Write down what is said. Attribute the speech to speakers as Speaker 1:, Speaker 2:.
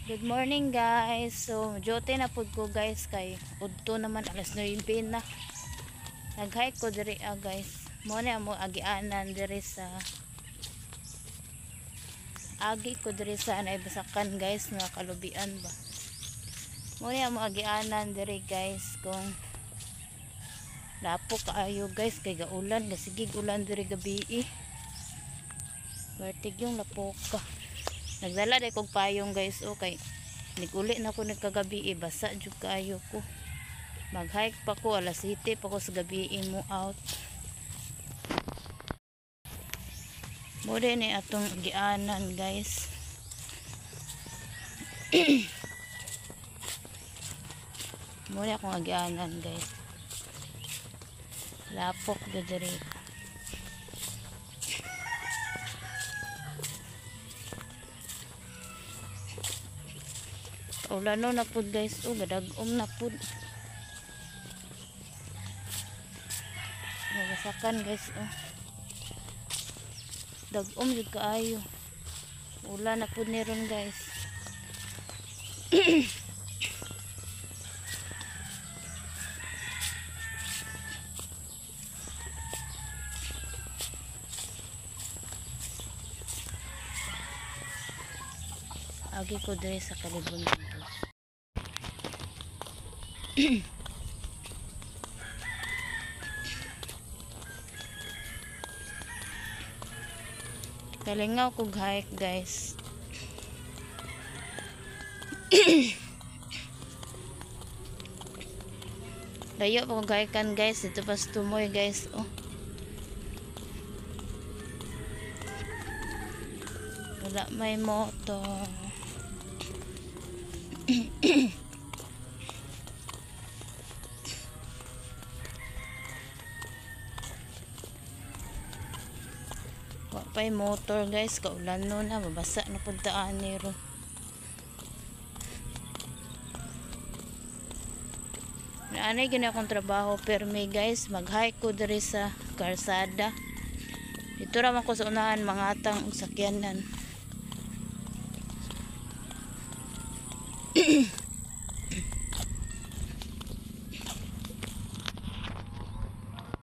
Speaker 1: Good morning guys. So jote na pud ko guys kay udto naman alas 9 na. Nag-hike ko diri guys. Mo na mo agianan diri sa agi ko diri sa anay basakan guys nga kalubian ba. Mo na mo agianan diri guys kung lapo kaayo guys kay gaulan gasigig ulan diri gabi Vertig yung lapoka. Nagdala day kog payong guys okay. Niguli na ko nagkagabi basa jud kaayo ko. Mag-hike pa ko alas 7 pa ko sa gabi mo out. Mo din ni atong gianan guys. Mo din akong gianan guys. Lapok diri. Ulano na pud guys, gadag-om na pud. Nagasakan guys, dag-om jud kaayo. Ulan na pud ni ron guys. Agi ko diri sa kalibon dito. Kalingaw kog hike guys. Layo pa kog hikean guys, dito pa sa Tumoy guys. Wala may motor. Wapay motor guys, kaulan no na mabasa na puntaan niro. Naanay gina akong trabaho permi guys, mag-hike ko diri sa karsada. Dito ra man ko sa unahan mangatang og sakyanan.